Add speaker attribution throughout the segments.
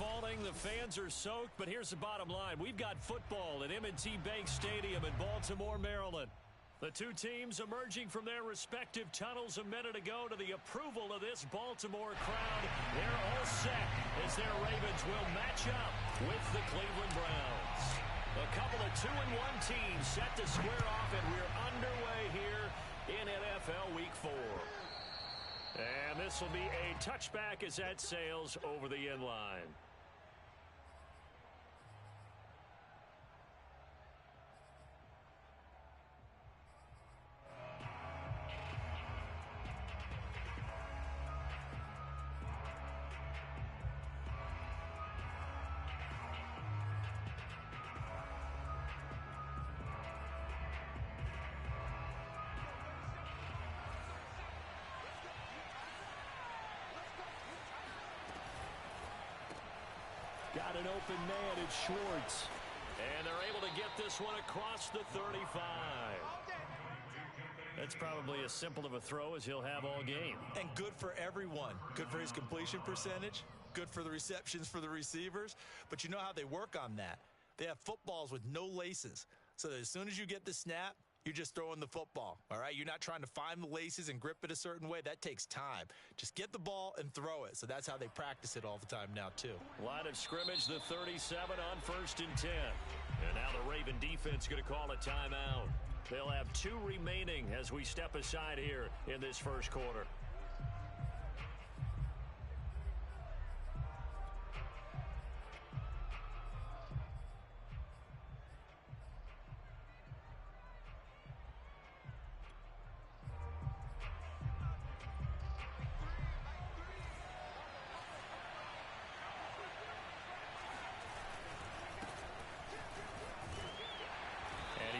Speaker 1: falling, the fans are soaked, but here's the bottom line. We've got football at M&T Bank Stadium in Baltimore, Maryland. The two teams emerging from their respective tunnels a minute ago to the approval of this Baltimore crowd. They're all set as their Ravens will match up with the Cleveland Browns. A couple of 2-1 teams set to square off, and we're underway here in NFL Week 4. And this will be a touchback as that sails over the end line. Got an open man, it's Schwartz. And they're able to get this one across the 35. That's probably as simple of a throw as he'll have all game.
Speaker 2: And good for everyone. Good for his completion percentage. Good for the receptions for the receivers. But you know how they work on that. They have footballs with no laces. So that as soon as you get the snap, you're just throwing the football, all right? You're not trying to find the laces and grip it a certain way. That takes time. Just get the ball and throw it. So that's how they practice it all the time now, too.
Speaker 1: Line of scrimmage, the 37 on 1st and 10. And now the Raven defense going to call a timeout. They'll have 2 remaining as we step aside here in this first quarter.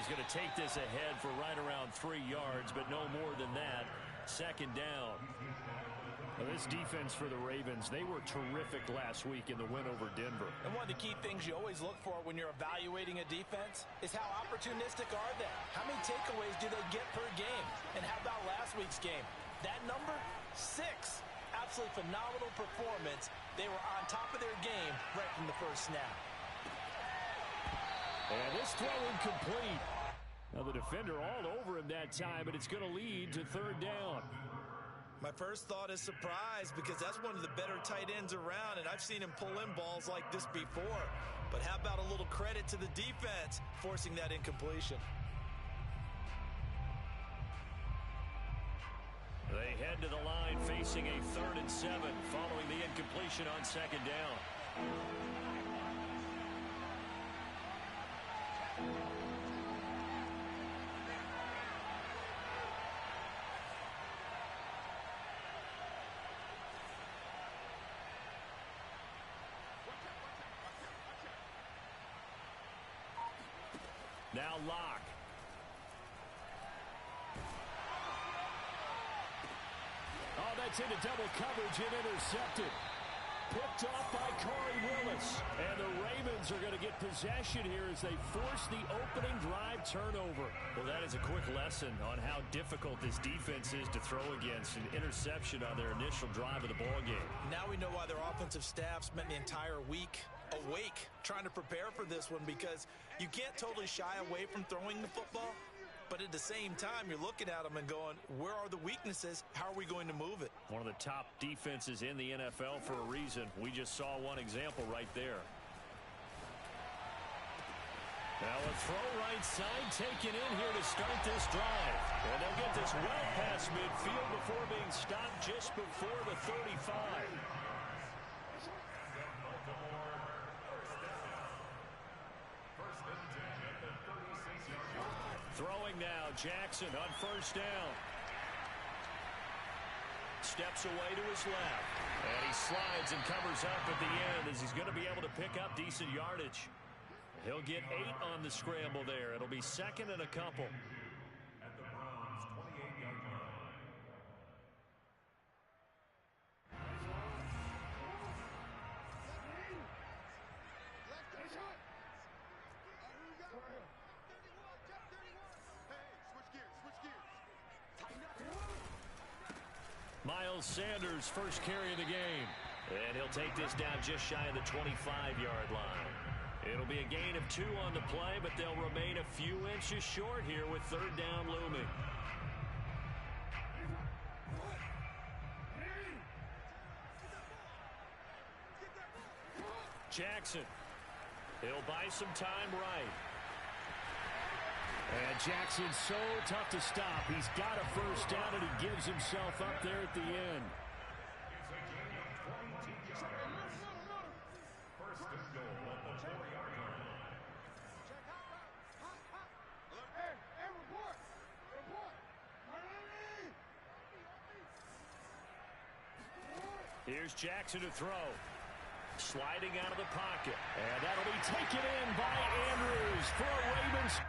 Speaker 1: He's going to take this ahead for right around 3 yards, but no more than that. 2nd down. Well, this defense for the Ravens, they were terrific last week in the win over Denver.
Speaker 2: And one of the key things you always look for when you're evaluating a defense is how opportunistic are they? How many takeaways do they get per game? And how about last week's game? That number, 6. Absolutely phenomenal performance. They were on top of their game right from the first snap.
Speaker 1: And this throw incomplete. Now the defender all over him that time, but it's going to lead to 3rd down.
Speaker 2: My first thought is surprise because that's one of the better tight ends around, and I've seen him pull in balls like this before. But how about a little credit to the defense forcing that incompletion?
Speaker 1: They head to the line facing a 3rd and 7 following the incompletion on 2nd down. Now Locke. Oh, that's into double coverage and intercepted. Picked off by Corey Willis. And the Ravens are going to get possession here as they force the opening drive turnover. Well, that is a quick lesson on how difficult this defense is to throw against. An interception on their initial drive of the ball game.
Speaker 2: Now we know why their offensive staff spent the entire week awake trying to prepare for this one, because you can't totally shy away from throwing the football. But at the same time, you're looking at them and going, where are the weaknesses? How are we going to move it?
Speaker 1: One of the top defenses in the NFL for a reason. We just saw one example right there. Now a throw right side taken in here to start this drive. And they'll get this well past midfield before being stopped just before the 35. Throwing now, Jackson on 1st down. Steps away to his left. And he slides and covers up at the end as he's going to be able to pick up decent yardage. He'll get 8 on the scramble there. It'll be 2nd and a couple. At the Browns' 28-yard line. Miles Sanders, first carry of the game. And he'll take this down just shy of the 25-yard line. It'll be a gain of 2 on the play, but they'll remain a few inches short here with third down looming. Jackson. He'll buy some time right. And Jackson's so tough to stop. He's got a first down, and he gives himself up there at the end. Here's Jackson to throw. Sliding out of the pocket. And that'll be taken in by Andrews for a Ravens.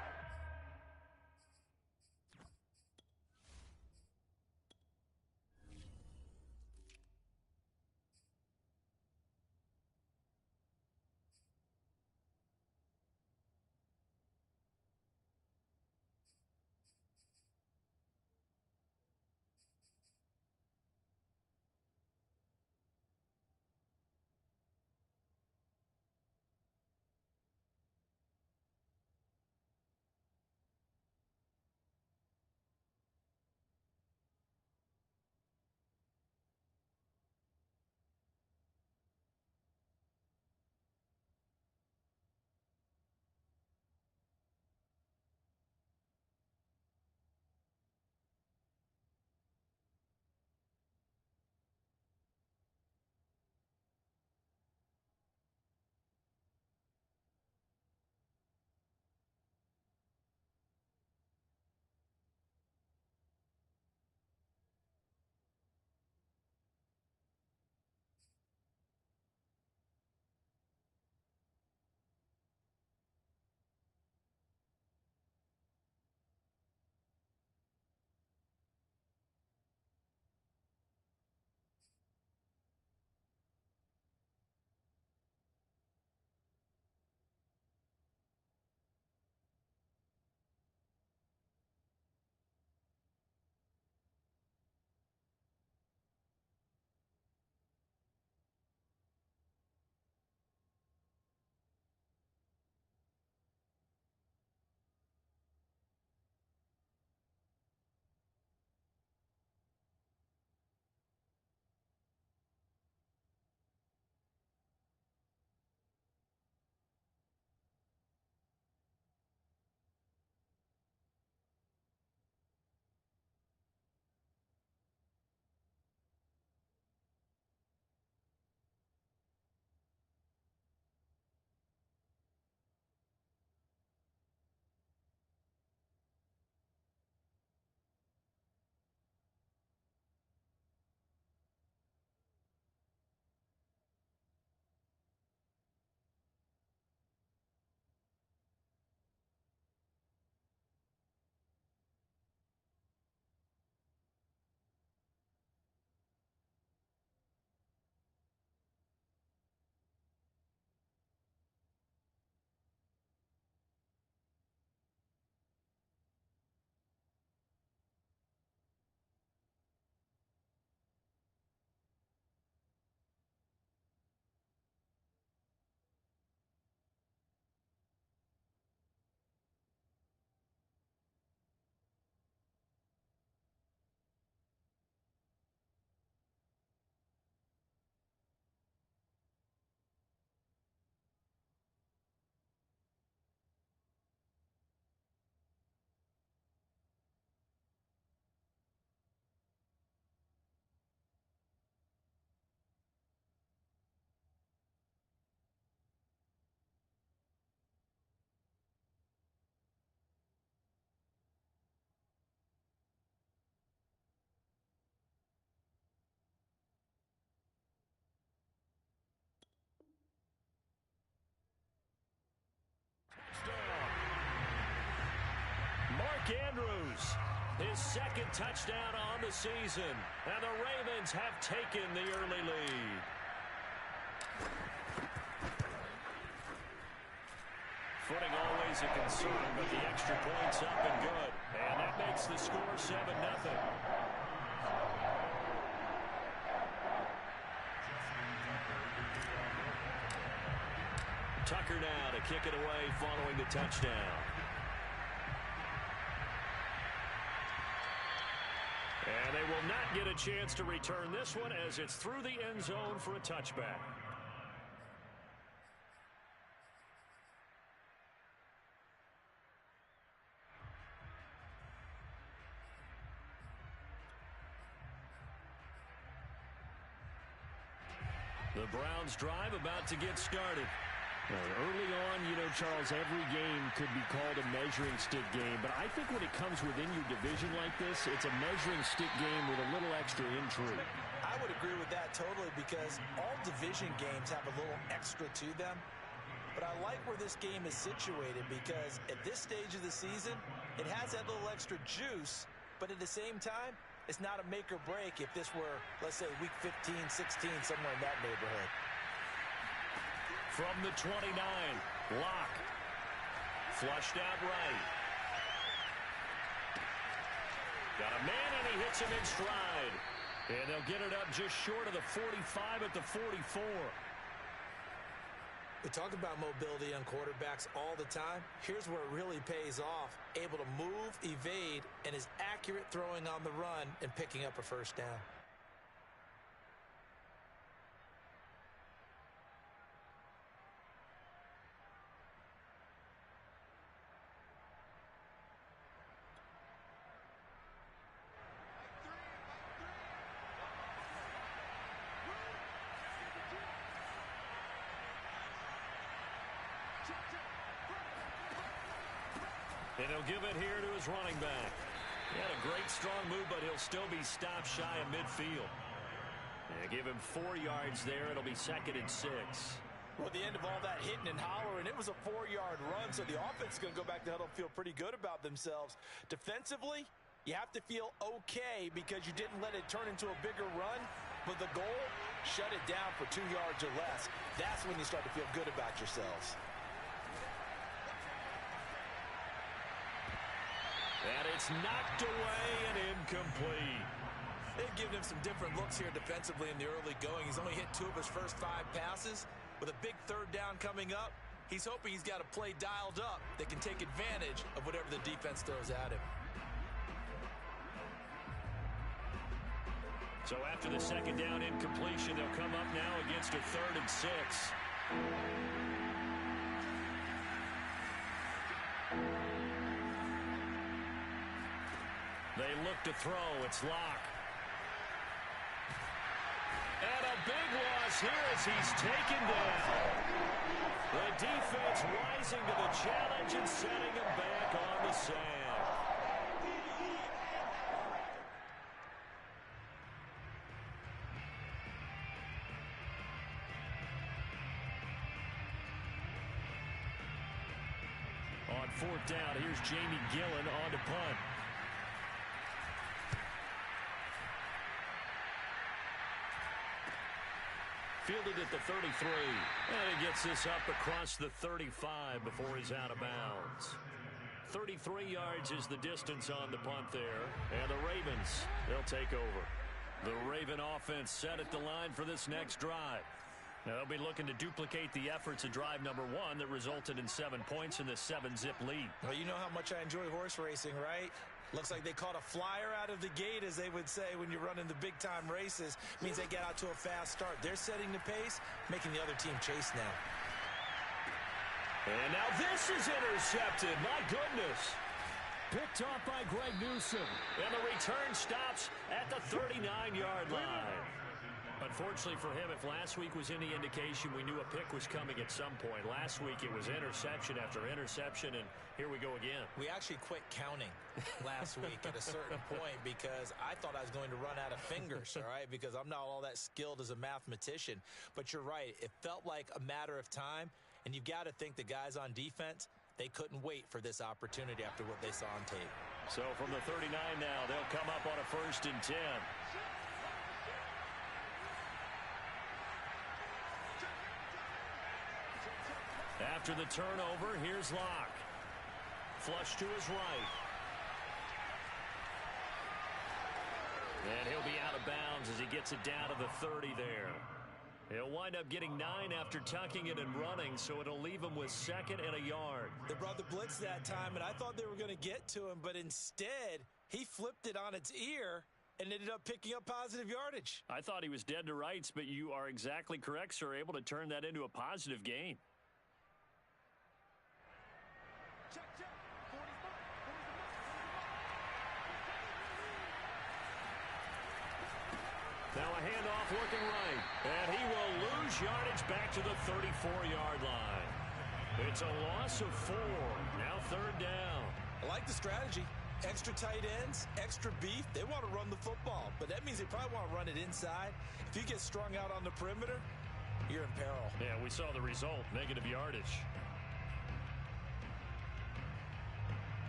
Speaker 1: Andrews, his second touchdown on the season, and the Ravens have taken the early lead. Footing always a concern, but the extra point's up and good, and that makes the score 7-0. Tucker now to kick it away following the touchdown. And they will not get a chance to return this one as it's through the end zone for a touchback. The Browns drive about to get started.
Speaker 3: Early on, Charles, every game could be called a measuring stick game, but I think when it comes within your division like this, it's a measuring stick game with a little extra intrigue.
Speaker 2: I would agree with that totally because all division games have a little extra to them. But I like where this game is situated because at this stage of the season, it has that little extra juice, but at the same time, it's not a make or break if this were, let's say, week 15, 16, somewhere in that neighborhood.
Speaker 1: From the 29, Locke. Flushed out right. Got a man, and he hits him in stride. And they'll get it up just short of the 45 at the 44.
Speaker 2: We talk about mobility on quarterbacks all the time. Here's where it really pays off. Able to move, evade, and is accurate throwing on the run and picking up a first down.
Speaker 1: And he'll give it here to his running back. He had a great strong move, but he'll still be stopped shy of midfield. They give him 4 yards there. It'll be 2nd and 6.
Speaker 2: Well, at the end of all that hitting and hollering, it was a 4-yard run, so the offense is going to go back to huddle and feel pretty good about themselves. Defensively, you have to feel okay because you didn't let it turn into a bigger run, but the goal, shut it down for 2 yards or less. That's when you start to feel good about yourselves.
Speaker 1: And it's knocked away and incomplete.
Speaker 2: They've given him some different looks here defensively in the early going. He's only hit 2 of his first 5 passes. With a big 3rd down coming up, he's hoping he's got a play dialed up that can take advantage of whatever the defense throws at him.
Speaker 1: So after the 2nd down incompletion, they'll come up now against a 3rd and 6. They look to throw. It's Locke. And a big loss here as he's taken down. The defense rising to the challenge and setting him back on the sand. On 4th down, here's Jamie Gillen on to punt. Fielded at the 33. And he gets this up across the 35 before he's out of bounds. 33 yards is the distance on the punt there. And the Ravens, they'll take over. The Raven offense set at the line for this next drive. Now they'll be looking to duplicate the efforts of drive number 1 that resulted in 7 points in the 7-zip lead.
Speaker 2: Well, you know how much I enjoy horse racing, right? Looks like they caught a flyer out of the gate, as they would say when you're running the big-time races. Means they get out to a fast start. They're setting the pace, making the other team chase now.
Speaker 1: And now this is intercepted. My goodness.
Speaker 3: Picked off by Greg Newsome.
Speaker 1: And the return stops at the 39-yard line. Unfortunately for him, if last week was any indication, we knew a pick was coming at some point. Last week it was interception after interception, and here we go again.
Speaker 2: We actually quit counting last week at a certain point because I thought I was going to run out of fingers, all right, because I'm not all that skilled as a mathematician. But you're right. It felt like a matter of time, and you've got to think the guys on defense, they couldn't wait for this opportunity after what they saw on tape.
Speaker 1: So from the 39 now, they'll come up on a 1st and 10. After the turnover, here's Locke. Flush to his right. And he'll be out of bounds as he gets it down to the 30 there. He'll wind up getting 9 after tucking it and running, so it'll leave him with 2nd and a yard.
Speaker 2: They brought the blitz that time, and I thought they were going to get to him, but instead he flipped it on its ear and ended up picking up positive yardage.
Speaker 1: I thought he was dead to rights, but you are exactly correct, sir, able to turn that into a positive gain. Now a handoff looking right, and he will lose yardage back to the 34-yard line. It's a loss of 4. Now 3rd down.
Speaker 2: I like the strategy. Extra tight ends, extra beef. They want to run the football, but that means they probably want to run it inside. If you get strung out on the perimeter, you're in peril.
Speaker 1: Yeah, we saw the result, negative yardage.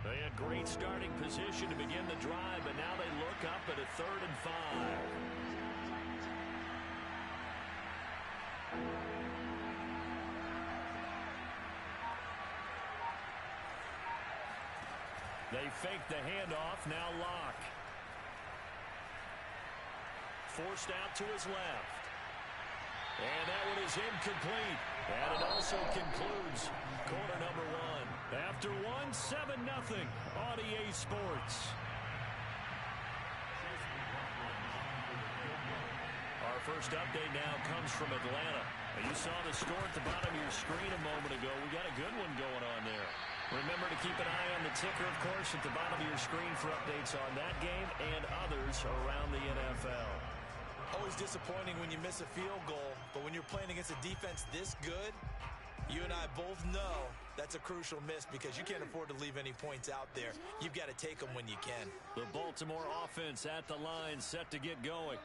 Speaker 1: They had great starting position to begin the drive, but now they look up at a 3rd and 5. They fake the handoff, now Locke. Forced out to his left. And that one is incomplete. And it also concludes quarter number 1. After 7-0 on EA Sports. Our first update now comes from Atlanta. You saw the score at the bottom of your screen a moment ago. We got a good one going on there. Remember to keep an eye on the ticker, of course, at the bottom of your screen for updates on that game and others around the NFL.
Speaker 2: Always disappointing when you miss a field goal, but when you're playing against a defense this good, you and I both know that's a crucial miss because you can't afford to leave any points out there. You've got to take them when you can.
Speaker 1: The Baltimore offense at the line, set to get going.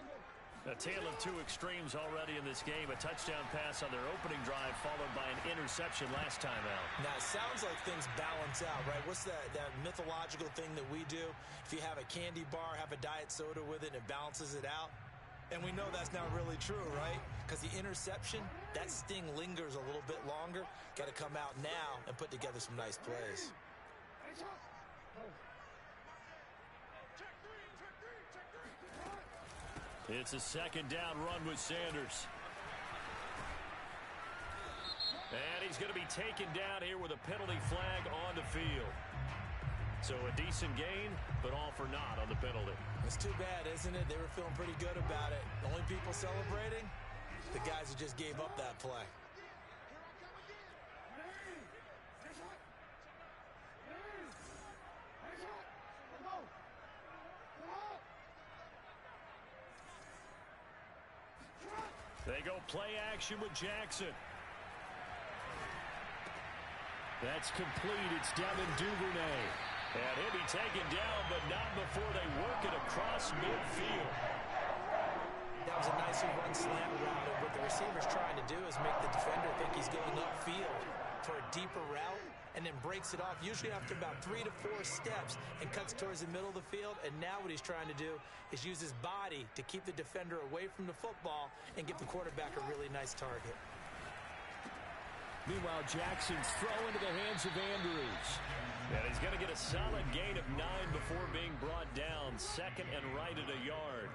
Speaker 1: A tale of 2 extremes already in this game. A touchdown pass on their opening drive followed by an interception last time out.
Speaker 2: Now, it sounds like things balance out, right? What's that mythological thing that we do? If you have a candy bar, have a diet soda with it, and it balances it out. And we know that's not really true, right? Because the interception, that sting lingers a little bit longer. Got to come out now and put together some nice plays.
Speaker 1: It's a 2nd down run with Sanders. And he's going to be taken down here with a penalty flag on the field. So a decent gain, but all for naught on the penalty.
Speaker 2: It's too bad, isn't it? They were feeling pretty good about it. The only people celebrating, the guys who just gave up that play.
Speaker 1: They go play action with Jackson. That's complete. It's Devin Duvernay. And he'll be taken down, but not before they work it across midfield.
Speaker 2: That was a nicely run slant route. And what the receiver's trying to do is make the defender think he's going upfield for a deeper route and then breaks it off, usually after about 3 to 4 steps, and cuts towards the middle of the field. And now what he's trying to do is use his body to keep the defender away from the football and give the quarterback a really nice target.
Speaker 3: Meanwhile, Jackson's throw into the hands of Andrews.
Speaker 1: And he's going to get a solid gain of 9 before being brought down. 2nd and right at a yard.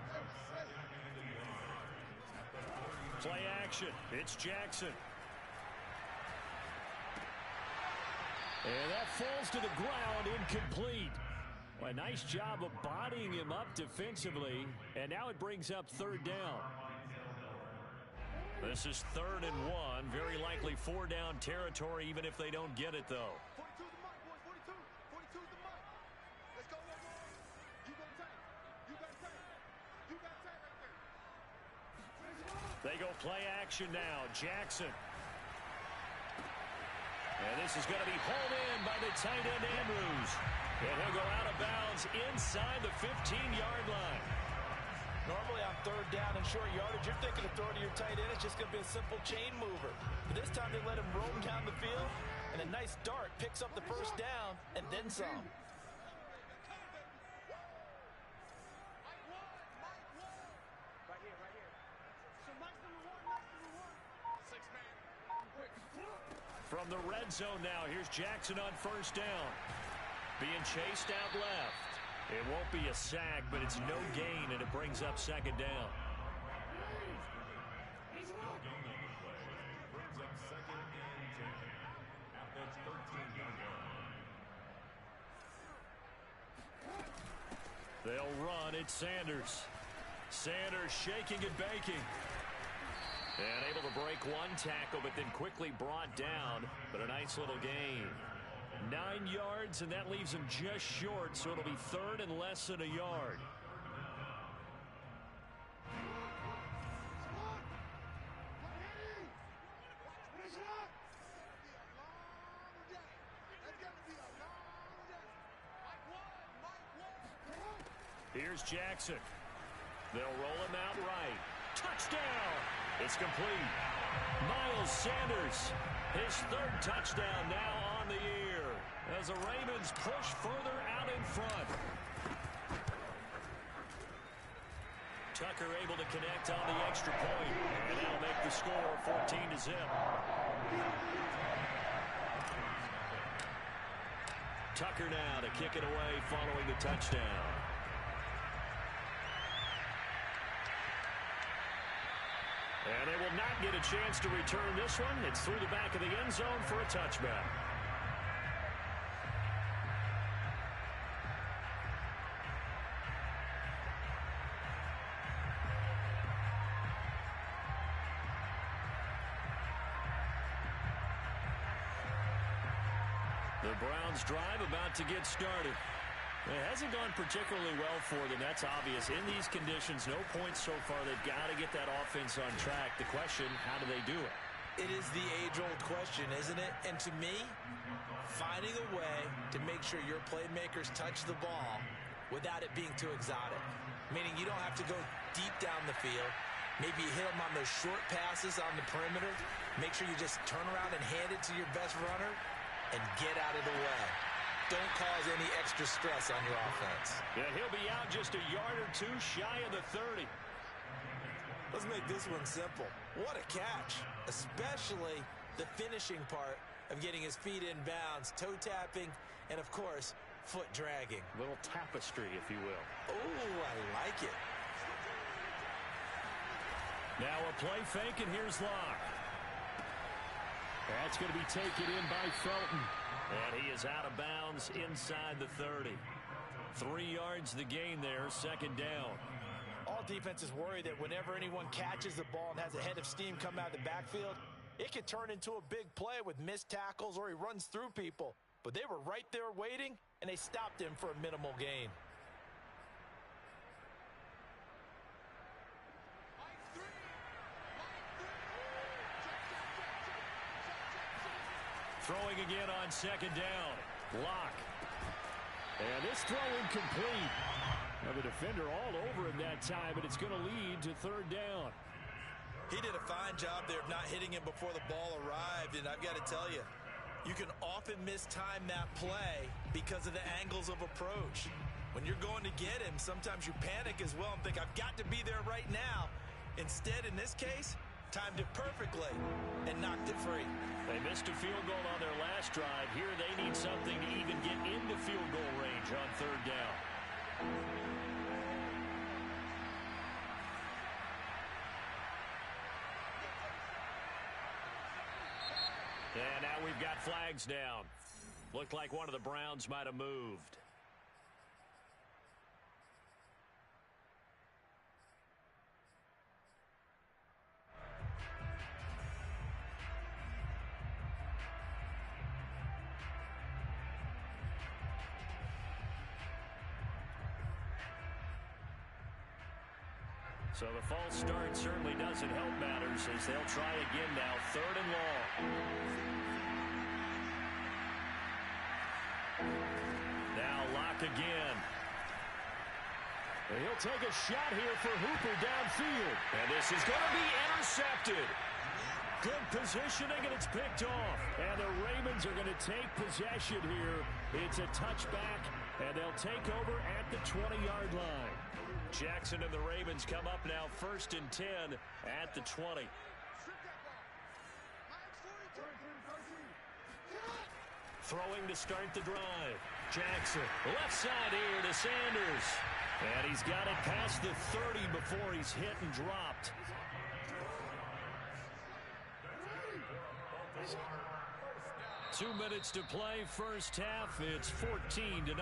Speaker 1: Play action. It's Jackson. And that falls to the ground, incomplete. Well, a nice job of bodying him up defensively. And now it brings up 3rd down. This is 3rd and 1. Very likely 4-down territory, even if they don't get it, though. They go play action now. Jackson. And this is going to be hauled in by the tight end, Andrews. And he'll go out of bounds inside the 15-yard line.
Speaker 2: Normally on 3rd down and short yardage, you're thinking of throwing to your tight end. It's just going to be a simple chain mover. But this time they let him roam down the field, and a nice dart picks up the 1st down and then some.
Speaker 1: From the red zone now, here's Jackson on 1st down. Being chased out left. It won't be a sack, but it's no gain, and it brings up 2nd down. They'll run. It's Sanders. Sanders shaking and baking. And able to break one tackle, but then quickly brought down. But a nice little gain. 9 yards, and that leaves him just short, so it'll be third and less than a yard. Here's Jackson. They'll roll him out right. Touchdown! It's complete. Miles Sanders, his third touchdown now on the year as the Ravens push further out in front. Tucker able to connect on the extra point, and that'll make the score 14-0. Tucker now to kick it away following the touchdown. And they will not get a chance to return this one. It's through the back of the end zone for a touchback. The Browns drive about to get started. It hasn't gone particularly well for them. That's obvious. In these conditions, no points so far. They've got to get that offense on track. The question, how do they do it?
Speaker 2: It is the age-old question, isn't it? And to me, finding a way to make sure your playmakers touch the ball without it being too exotic. Meaning you don't have to go deep down the field. Maybe you hit them on those short passes on the perimeter. Make sure you just turn around and hand it to your best runner and get out of the way. Don't cause any extra stress on your offense.
Speaker 1: Yeah, he'll be out just a yard or two shy of the 30.
Speaker 2: Let's make this one simple. What a catch, especially the finishing part of getting his feet in bounds, toe tapping, and of course, foot dragging.
Speaker 1: Little tapestry, if you will.
Speaker 2: Oh, I like it.
Speaker 1: Now a play fake, and here's Locke. That's going to be taken in by Felton. And he is out of bounds inside the 30. 3 yards the gain there, second down.
Speaker 2: All defenses worry that whenever anyone catches the ball and has a head of steam come out of the backfield, it could turn into a big play with missed tackles or he runs through people. But they were right there waiting, and they stopped him for a minimal gain.
Speaker 1: Throwing again on second down. Locke. And this throw incomplete. Now the defender all over him that time, but it's going to lead to third down.
Speaker 2: He did a fine job there of not hitting him before the ball arrived, and I've got to tell you, you can often mistime that play because of the angles of approach. When you're going to get him, sometimes you panic as well and think, I've got to be there right now. Instead, in this case, timed it perfectly and knocked it free.
Speaker 1: They missed a field goal on their last drive. Here they need something to even get into field goal range on third down. And now we've got flags down. Looked like one of the Browns might have moved. So the false start certainly doesn't help matters as they'll try again now, third and long. Now Locke again. And he'll take a shot here for Hooper downfield. And this is going to be intercepted. Good positioning, and it's picked off. And the Ravens are going to take possession here. It's a touchback, and they'll take over at the 20-yard line. Jackson and the Ravens come up now first and 10 at the 20. Throwing to start the drive. Jackson, left side here to Sanders. And he's got it past the 30 before he's hit and dropped. Two minutes to play, first half. It's 14-0.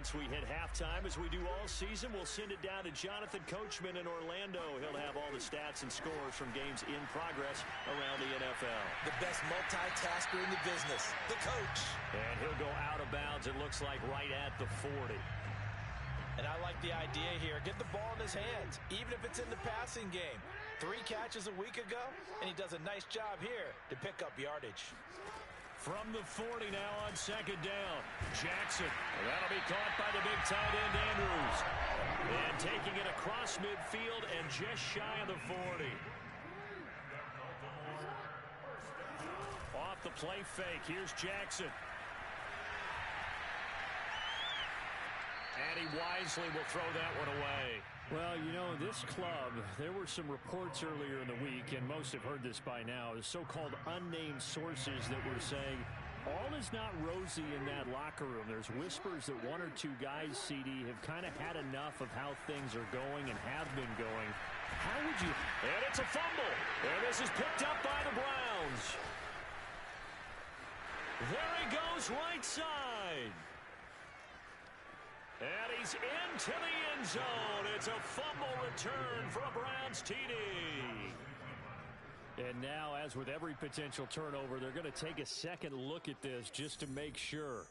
Speaker 1: once we hit halftime, as we do all season, we'll send it down to Jonathan Coachman in Orlando. He'll have all the stats and scores from games in progress around the NFL.
Speaker 2: The best multitasker in the business, the coach.
Speaker 1: And he'll go out of bounds, it looks like, right at the 40.
Speaker 2: And I like the idea here. Get the ball in his hands, even if it's in the passing game. 3 catches a week ago, and he does a nice job here to pick up yardage.
Speaker 1: From the 40 now on second down. Jackson. That'll be caught by the big tight end, Andrews. And taking it across midfield and just shy of the 40. Off the play fake. Here's Jackson. And he wisely will throw that one away.
Speaker 3: Well, you know, this club, there were some reports earlier in the week, and most have heard this by now, the so-called unnamed sources that were saying all is not rosy in that locker room. There's whispers that 1 or 2 guys, CD, have kind of had enough of how things are going and have been going. How would you...
Speaker 1: And it's a fumble. And this is picked up by the Browns. There he goes, right side. And he's into the end zone. It's a fumble return for a Browns TD.
Speaker 3: And now, as with every potential turnover, they're going to take a second look at this just to make sure.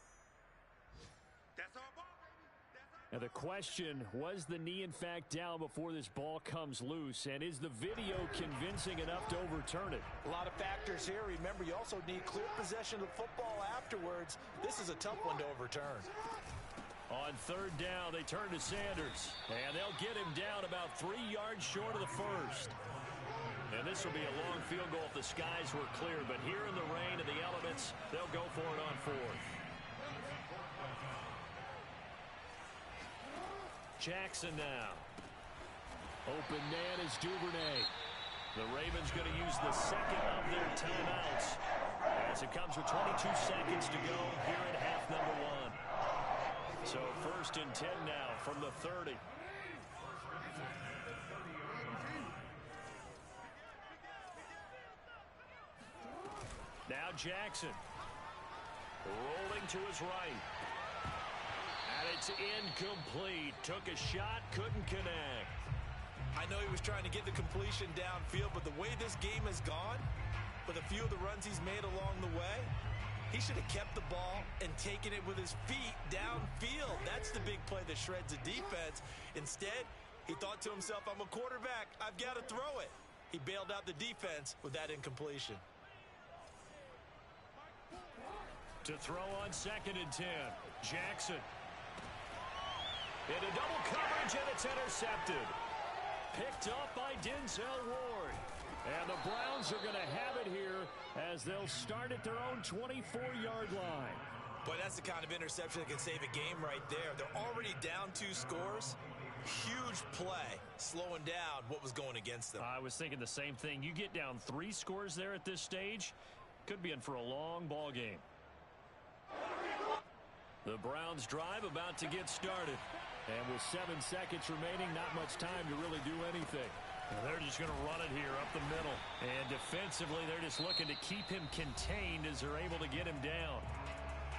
Speaker 3: And the question, was the knee in fact down before this ball comes loose? And is the video convincing enough to overturn it?
Speaker 2: A lot of factors here. Remember, you also need clear possession of the football afterwards. This is a tough one to overturn.
Speaker 1: On third down, they turn to Sanders. And they'll get him down about 3 yards short of the first. And this will be a long field goal if the skies were clear. But here in the rain and the elements, they'll go for it on fourth. Jackson now. Open man is Duvernay. The Ravens going to use the second of their timeouts as it comes with 22 seconds to go here at half number 1. So 1st and 10 now from the 30. Now Jackson. Rolling to his right. And it's incomplete. Took a shot, couldn't connect.
Speaker 2: I know he was trying to get the completion downfield, but the way this game has gone, with a few of the runs he's made along the way, he should have kept the ball and taken it with his feet downfield. That's the big play that shreds the defense. Instead, he thought to himself, I'm a quarterback. I've got to throw it. He bailed out the defense with that incompletion.
Speaker 1: To throw on 2nd and 10. Jackson. Into double coverage, and it's intercepted. Picked up by Denzel Ward. And the Browns are going to have it here as they'll start at their own 24-yard line.
Speaker 2: Boy, that's the kind of interception that can save a game right there. They're already down 2 scores. Huge play, slowing down what was going against them.
Speaker 1: I was thinking the same thing. You get down 3 scores there at this stage, could be in for a long ball game. The Browns drive about to get started.
Speaker 3: And with 7 seconds remaining, not much time to really do anything.
Speaker 1: And they're just going to run it here up the middle. And defensively, they're just looking to keep him contained as they're able to get him down.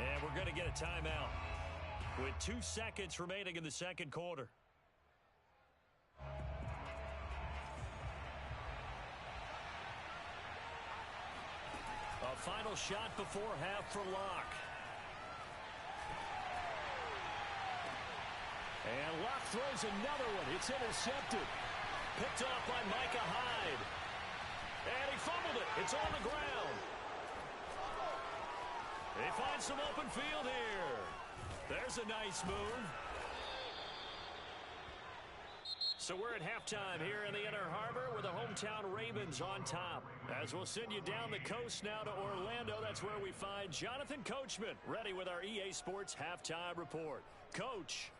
Speaker 1: And we're going to get a timeout with 2 seconds remaining in the second quarter. A final shot before half for Locke. And Locke throws another one. It's intercepted. Picked off by Micah Hyde. And he fumbled it. It's on the ground. He finds some open field here. There's a nice move. So we're at halftime here in the Inner Harbor with the hometown Ravens on top. As we'll send you down the coast now to Orlando, that's where we find Jonathan Coachman ready with our EA Sports Halftime Report. Coach.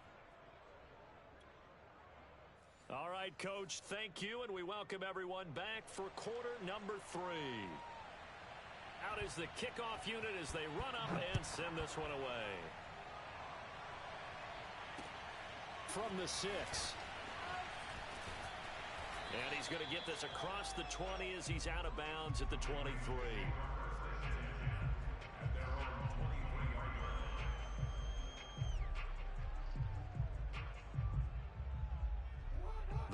Speaker 1: All right, Coach, thank you, and we welcome everyone back for quarter number 3. Out is the kickoff unit as they run up and send this one away. From the 6. And he's going to get this across the 20 as he's out of bounds at the 23.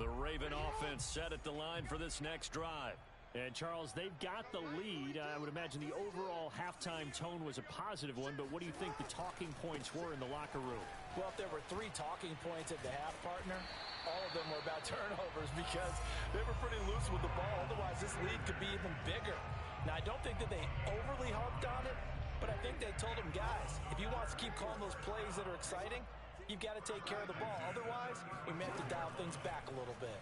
Speaker 1: The Raven offense set at the line for this next drive.
Speaker 3: And, Charles, they've got the lead. I would imagine the overall halftime tone was a positive one, but what do you think the talking points were in the locker room?
Speaker 4: Well, if there were 3 talking points at the half, partner, all of them were about turnovers because they were pretty loose with the ball. Otherwise, this lead could be even bigger. Now, I don't think that they overly harped on it, but I think they told them, guys, if you want to keep calling those plays that are exciting, you've got to take care of the ball. Otherwise, we may have to dial things back a little bit.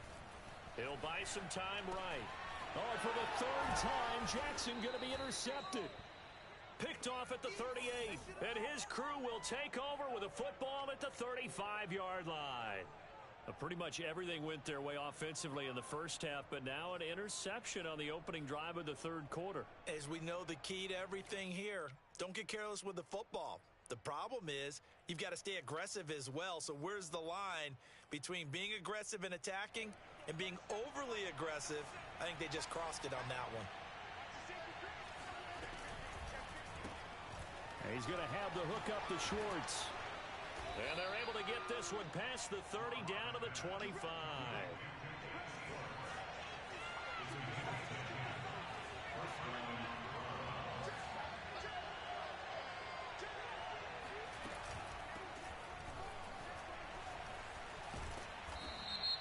Speaker 1: He'll buy some time right. Oh, for the 3rd time, Jackson going to be intercepted. Picked off at the 38, and his crew will take over with a football at the 35-yard line. Pretty much everything went their way offensively in the first half, but now an interception on the opening drive of the 3rd quarter.
Speaker 2: As we know, the key to everything here, don't get careless with the football. The problem is you've got to stay aggressive as well. So where's the line between being aggressive and attacking and being overly aggressive? I think they just crossed it on that one.
Speaker 3: And he's going to have the hook up to Schwartz.
Speaker 1: And they're able to get this one past the 30 down to the 25.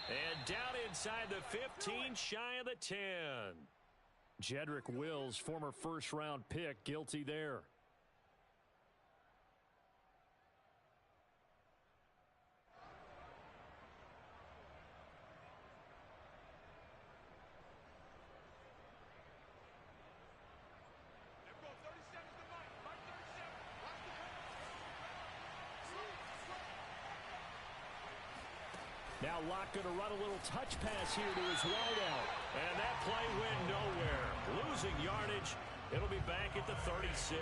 Speaker 1: And down inside the 15, shy of the 10.
Speaker 3: Jedrick Wills, former first-round pick, guilty there. Now Locke going to run a little touch pass here to his wideout.
Speaker 1: And that play went nowhere. Losing yardage. It'll be back at the 36.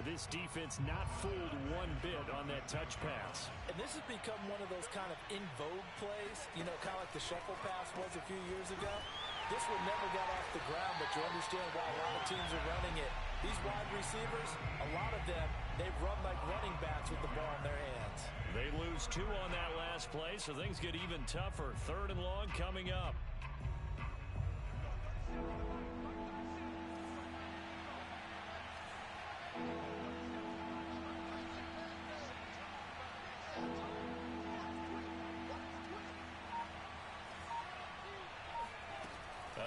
Speaker 3: This defense not fooled one bit on that touch pass.
Speaker 4: And this has become one of those kind of in vogue plays, you know, kind of like the shuffle pass was a few years ago. This one never got off the ground, but you understand why a lot of teams are running it. These wide receivers, a lot of them, they've run like running backs with the ball in their hands.
Speaker 1: They lose 2 on that last play, so things get even tougher. 3rd and long coming up.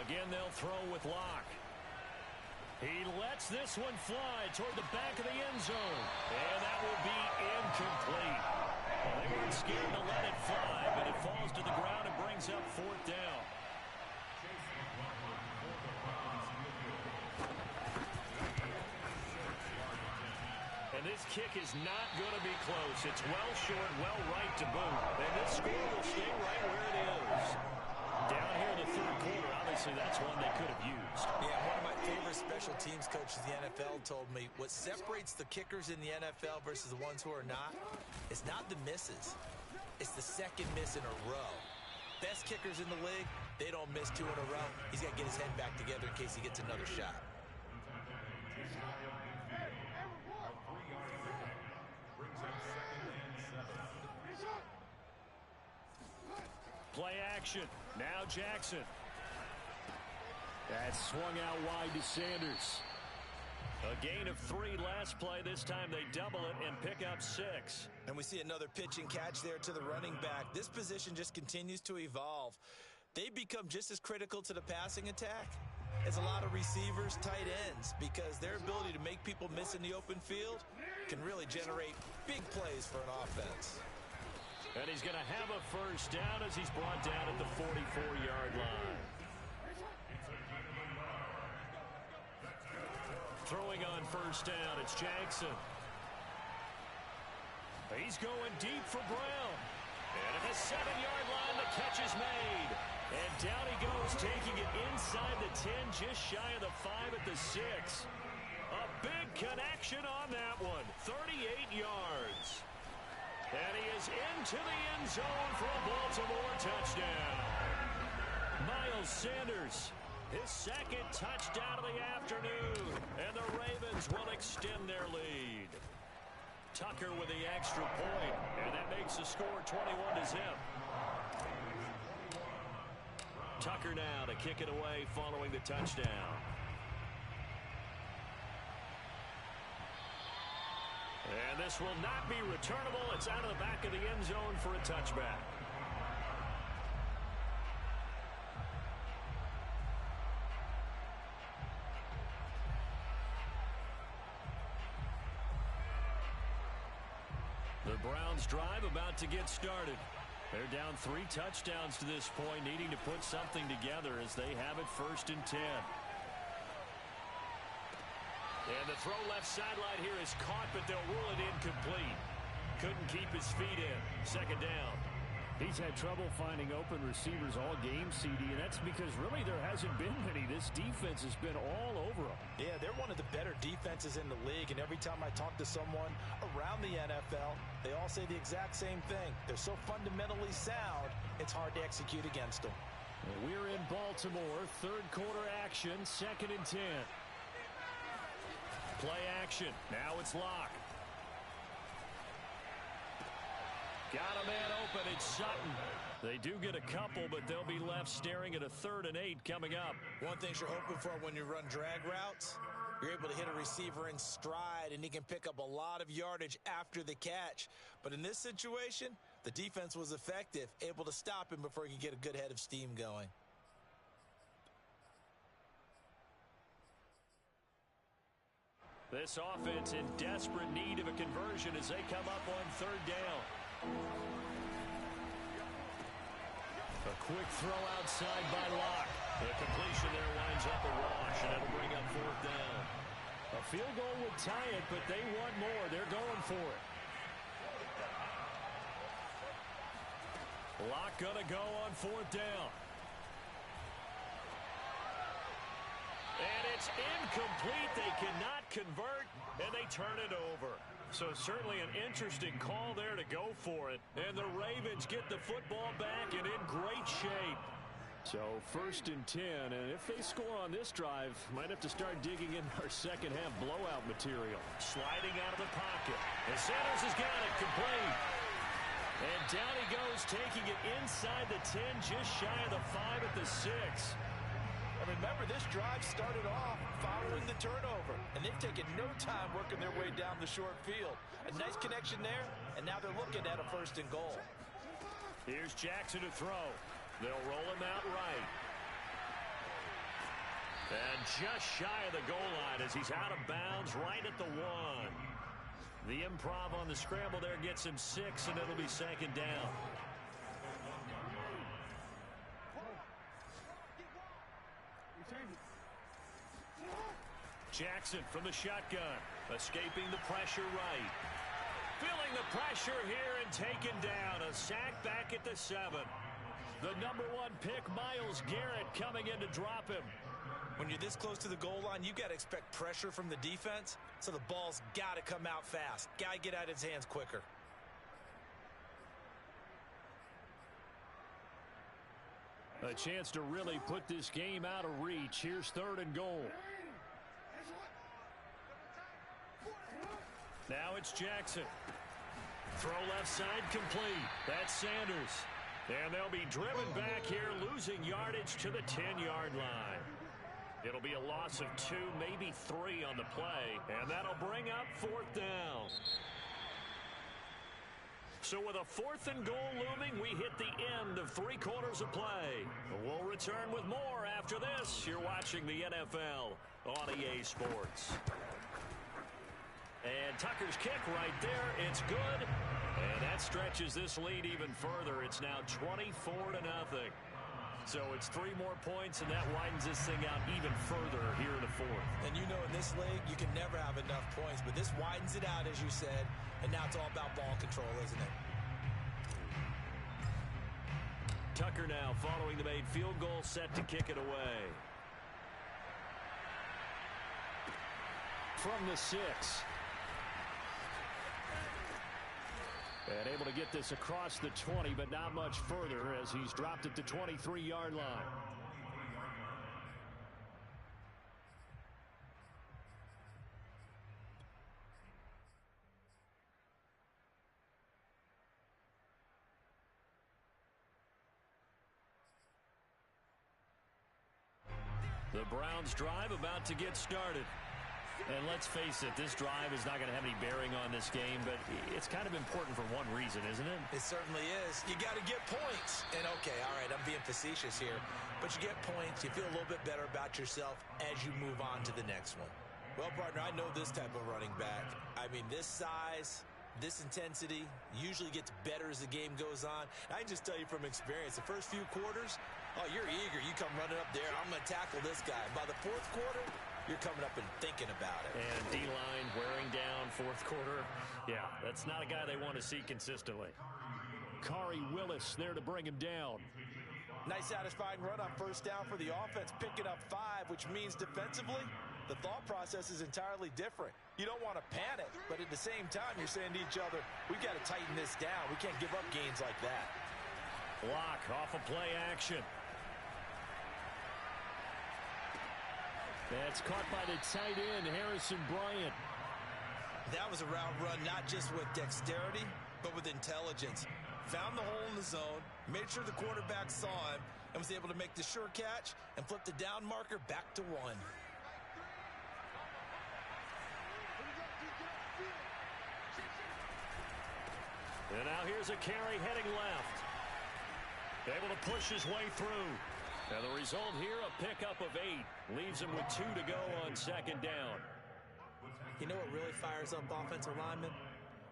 Speaker 1: Again, they'll throw with Locke. He lets this one fly toward the back of the end zone. And that will be incomplete. Well, they weren't scared to let it fly, but it falls to the ground and brings up 4th down. And this kick is not going to be close. It's well short, well right to boot. And this score will stay right where it is. Down here in the 3rd quarter, obviously that's one they could have used.
Speaker 2: Yeah, one of my favorite special teams coaches in the NFL told me what separates the kickers in the NFL versus the ones who are not, it's not the misses. It's the second miss in a row. Best kickers in the league, they don't miss 2 in a row. He's got to get his head back together in case he gets another shot.
Speaker 1: Play action. Now Jackson. That swung out wide to Sanders. A gain of 3 last play. This time they double it and pick up 6.
Speaker 2: And we see another pitch and catch there to the running back. This position just continues to evolve. They become just as critical to the passing attack as a lot of receivers, tight ends, because their ability to make people miss in the open field can really generate big plays for an offense.
Speaker 1: And he's going to have a first down as he's brought down at the 44-yard line. Throwing on first down, it's Jackson. He's going deep for Brown. And at the 7-yard line, the catch is made. And down he goes, taking it inside the 10, just shy of the 5 at the 6. A big connection on that one, 38 yards. And he is into the end zone for a Baltimore touchdown. Miles Sanders, his 2nd touchdown of the afternoon. And the Ravens will extend their lead. Tucker with the extra point, and that makes the score 21-0. Tucker now to kick it away following the touchdown. And this will not be returnable. It's out of the back of the end zone for a touchback. The Browns drive about to get started. They're down 3 touchdowns to this point, needing to put something together as they have it 1st and 10. And the throw left sideline here is caught, but they'll rule it incomplete. Couldn't keep his feet in. 2nd down.
Speaker 3: He's had trouble finding open receivers all game, CD, and that's because really there hasn't been many. This defense has been all over them.
Speaker 4: Yeah, they're one of the better defenses in the league, and every time I talk to someone around the NFL, they all say the exact same thing. They're so fundamentally sound, it's hard to execute against them.
Speaker 3: We're in Baltimore, 3rd quarter action, 2nd and 10.
Speaker 1: Play action. Now it's Locke. Got a man open. It's Sutton. They do get a couple, but they'll be left staring at a 3rd and 8 coming up.
Speaker 2: One thing you're hoping for when you run drag routes, you're able to hit a receiver in stride, and he can pick up a lot of yardage after the catch. But in this situation, the defense was effective, able to stop him before he could get a good head of steam going.
Speaker 1: This offense in desperate need of a conversion as they come up on 3rd down. A quick throw outside by Locke. The completion there winds up a wash, and it'll bring up 4th down.
Speaker 3: A field goal would tie it, but they want more. They're going for it.
Speaker 1: Locke gonna go on 4th down. And it's incomplete. They cannot convert, and they turn it over. So certainly an interesting call there to go for it. And the Ravens get the football back and in great shape.
Speaker 3: So 1st and 10, and if they score on this drive, might have to start digging in our second half blowout material.
Speaker 1: Sliding out of the pocket. And Sanders has got it complete. And down he goes, taking it inside the 10, just shy of the 5 at the 6.
Speaker 4: And remember, this drive started off following the turnover, and they've taken no time working their way down the short field. A nice connection there, and now they're looking at a 1st and goal.
Speaker 1: Here's Jackson to throw. They'll roll him out right. And just shy of the goal line as he's out of bounds right at the 1. The improv on the scramble there gets him 6, and it'll be 2nd down. Jackson from the shotgun, escaping the pressure right. Feeling the pressure here and taken down. A sack back at the 7. The number 1 pick, Myles Garrett, coming in to drop him.
Speaker 2: When you're this close to the goal line, you got to expect pressure from the defense, so the ball's got to come out fast. Got to get out of his hands quicker.
Speaker 3: A chance to really put this game out of reach. Here's 3rd and goal.
Speaker 1: Now it's Jackson. Throw left side complete. That's Sanders. And they'll be driven back here, losing yardage to the 10-yard line. It'll be a loss of 2, maybe 3 on the play, and that'll bring up 4th down. So with a 4th and goal looming, we hit the end of 3 quarters of play. We'll return with more after this. You're watching the NFL on EA Sports. And Tucker's kick right there. It's good. And that stretches this lead even further. It's now 24-0. So it's 3 more points, and that widens this thing out even further here in the 4th.
Speaker 2: And you know in this league, you can never have enough points, but this widens it out, as you said, and now it's all about ball control, isn't it?
Speaker 1: Tucker now following the made field goal, set to kick it away.
Speaker 3: From the 6. And able to get this across the 20, but not much further as he's dropped at the 23-yard line.
Speaker 1: The Browns drive about to get started. And let's face it, this drive is not going to have any bearing on this game, but it's kind of important for one reason, isn't it?
Speaker 2: It certainly is. You got to get points. And okay, all right, I'm being facetious here, but you get points, you feel a little bit better about yourself as you move on to the next one. Well, partner, I know this type of running back. I mean, this size, this intensity usually gets better as the game goes on. I can just tell you from experience, the first few quarters, oh, you're eager. You come running up there, and I'm going to tackle this guy. By the fourth quarter, you're coming up and thinking about it.
Speaker 3: And D-line wearing down fourth quarter. Yeah, that's not a guy they want to see consistently. Kari Willis there to bring him down.
Speaker 4: Nice satisfying run on first down for the offense, picking up 5, which means defensively, the thought process is entirely different. You don't want to panic, but at the same time, you're saying to each other, we've got to tighten this down. We can't give up gains like that.
Speaker 1: Block off of play action. That's caught by the tight end, Harrison Bryant.
Speaker 2: That was a route run not just with dexterity, but with intelligence. Found the hole in the zone, made sure the quarterback saw him, and was able to make the sure catch and flip the down marker back to 1.
Speaker 1: And now here's a carry heading left. Able to push his way through. And the result here, a pickup of 8. Leaves him with 2 to go on second down.
Speaker 2: You know what really fires up offensive linemen?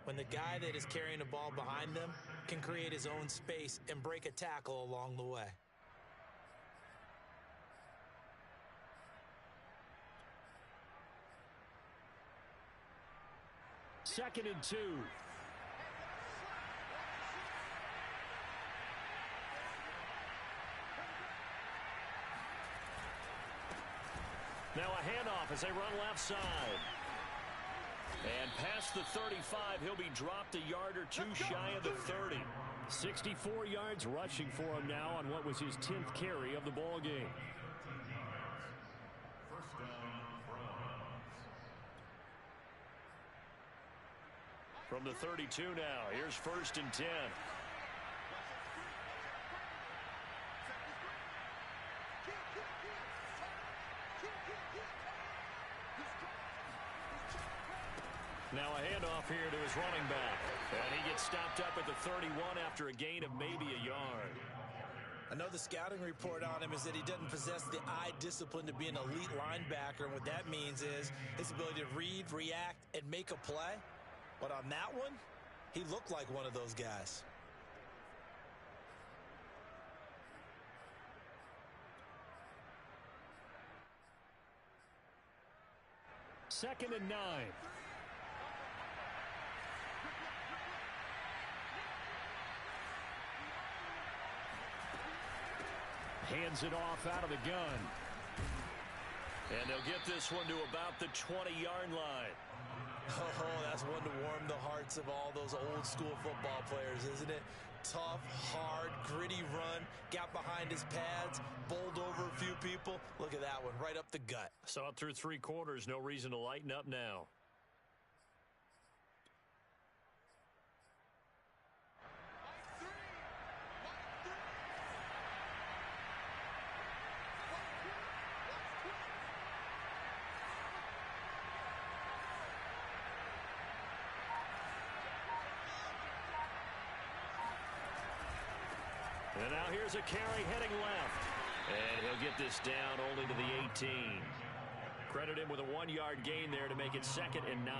Speaker 2: When the guy that is carrying the ball behind them can create his own space and break a tackle along the way.
Speaker 1: Second and 2. Now a handoff as they run left side. And past the 35, he'll be dropped a yard or 2 shy of the 30. 64 yards rushing for him now on what was his 10th carry of the ball game. From the 32 now, here's 1st and 10. Now a handoff here to his running back. And he gets stopped up at the 31 after a gain of maybe a yard.
Speaker 2: I know the scouting report on him is that he doesn't possess the eye discipline to be an elite linebacker. And what that means is his ability to read, react, and make a play. But on that one, he looked like one of those guys.
Speaker 1: Second and 9. Hands it off out of the gun. And they'll get this one to about the 20-yard line.
Speaker 2: Oh, that's one to warm the hearts of all those old-school football players, isn't it? Tough, hard, gritty run, got behind his pads, bowled over a few people. Look at that one, right up the gut.
Speaker 1: Saw it through 3 quarters, no reason to lighten up now. And now here's a carry heading left. And he'll get this down only to the 18. Credit him with a 1-yard gain there to make it 2nd and 9.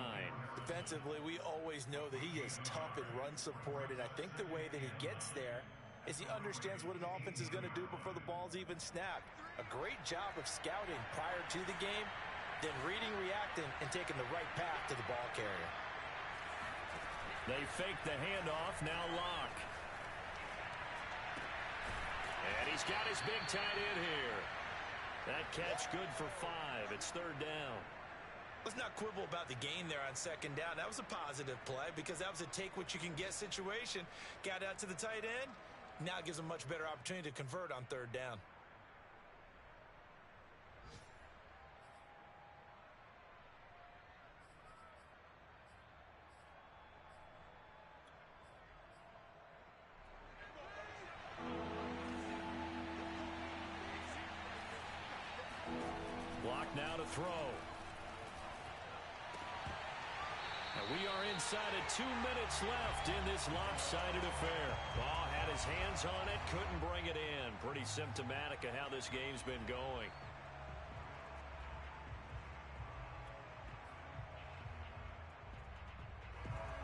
Speaker 2: Defensively, we always know that he is tough in run support, and I think the way that he gets there is he understands what an offense is going to do before the ball's even snapped. A great job of scouting prior to the game, then reading, reacting, and taking the right path to the ball carrier.
Speaker 1: They fake the handoff, now Locke. And he's got his big tight end here. That catch good for 5. It's 3rd down.
Speaker 2: Let's not quibble about the gain there on 2nd down. That was a positive play because that was a take-what-you-can-get situation. Got out to the tight end. Now it gives him a much better opportunity to convert on 3rd down.
Speaker 1: Block now to throw. And we are inside of 2 minutes left in this lopsided affair. Ball had his hands on it, couldn't bring it in. Pretty symptomatic of how this game's been going.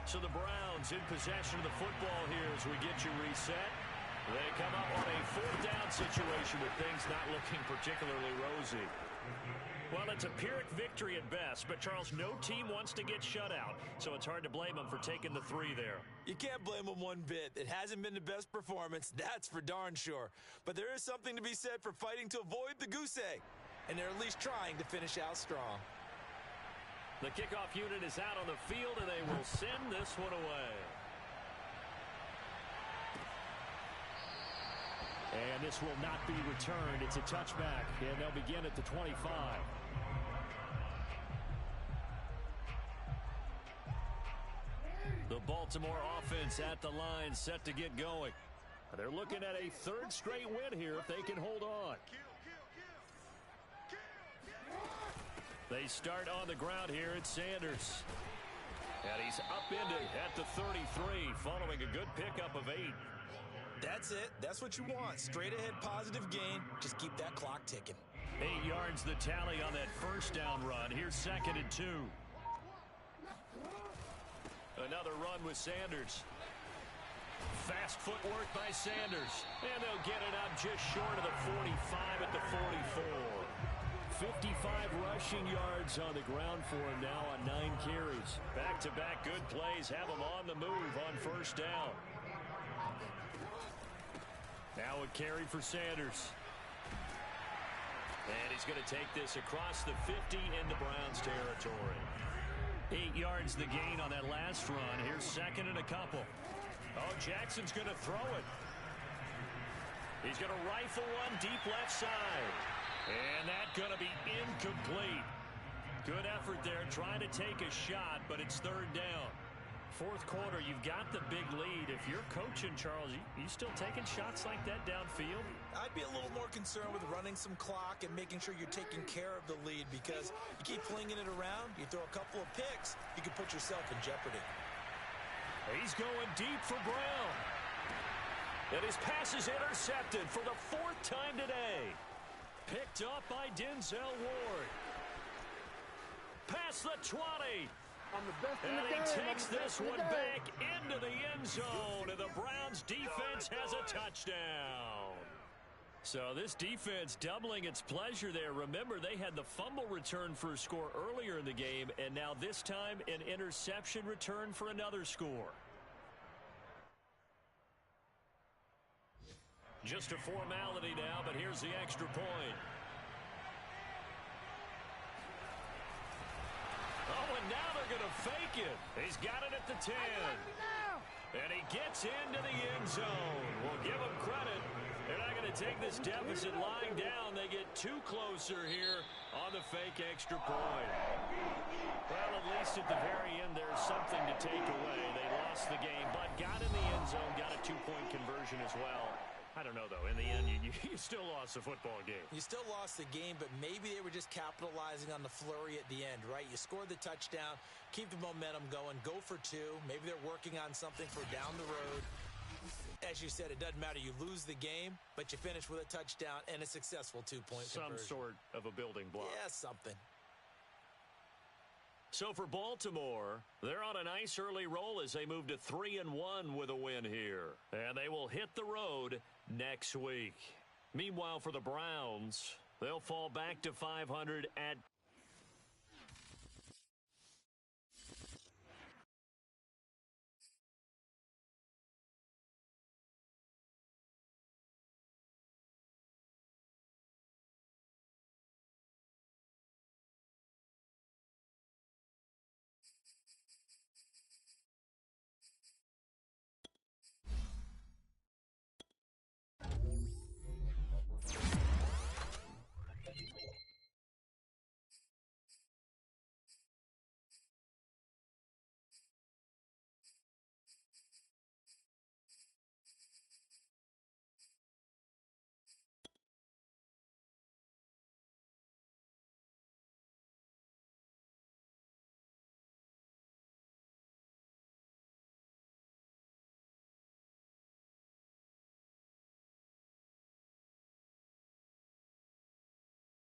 Speaker 1: So the Browns in possession of the football here as we get you reset. They come up on a 4th down situation with things not looking particularly rosy. Well, it's a Pyrrhic victory at best, but Charles, no team wants to get shut out, so it's hard to blame them for taking the 3 there.
Speaker 4: You can't blame them one bit. It hasn't been the best performance, that's for darn sure. But there is something to be said for fighting to avoid the goose egg, and they're at least trying to finish out strong.
Speaker 1: The kickoff unit is out on the field, and they will send this one away.
Speaker 3: And this will not be returned. It's a touchback, and they'll begin at the 25.
Speaker 1: The Baltimore offense at the line, set to get going. They're looking at a 3rd straight win here if they can hold on. They start on the ground here at Sanders. And he's upended at the 33, following a good pickup of 8.
Speaker 4: That's it. That's what you want. Straight ahead positive gain. Just keep that clock ticking.
Speaker 1: 8 yards the tally on that 1st down run. Here's 2nd and 2. Another run with Sanders. Fast footwork by Sanders. And they'll get it up just short of the 45 at the 44. 55 rushing yards on the ground for him now on 9 carries. Back-to-back good plays have him on the move on 1st down. Now a carry for Sanders. And he's going to take this across the 50 into Browns territory. 8 yards the gain on that last run. Here's 2nd and a couple. Oh, Jackson's going to throw it. He's going to rifle one deep left side. And that's going to be incomplete. Good effort there trying to take a shot, but it's 3rd down. 4th quarter, you've got the big lead. If you're coaching, Charles, you still taking shots like that downfield?
Speaker 4: I'd be a little more concerned with running some clock and making sure you're taking care of the lead, because you keep flinging it around, you throw a couple of picks, you can put yourself in jeopardy.
Speaker 1: He's going deep for Brown. And his pass is intercepted for the 4th time today. Picked up by Denzel Ward. Past the 20. And he takes this one back into the end zone, and the Browns defense has a touchdown. So this defense doubling its pleasure there. Remember, they had the fumble return for a score earlier in the game, and now this time an interception return for another score. Just a formality now, but here's the extra point. Oh, and now they're going to fake it. He's got it at the 10. And he gets into the end zone. We'll give him credit. They're not going to take this deficit lying down. They get 2 closer here on the fake extra point. Well, at least at the very end, there's something to take away. They lost the game, but got in the end zone, got a 2-point conversion as well. I don't know, though. In the end, you still lost the football game.
Speaker 4: You still lost the game, but maybe they were just capitalizing on the flurry at the end, right? You scored the touchdown, keep the momentum going, go for 2. Maybe they're working on something for down the road. As you said, it doesn't matter. You lose the game, but you finish with a touchdown and a successful 2-point conversion.
Speaker 1: Some sort of a building block.
Speaker 4: Yeah, something.
Speaker 1: So for Baltimore, they're on a nice early roll as they move to 3-1 with a win here. And they will hit the road next week. Meanwhile, for the Browns, they'll fall back to 500 at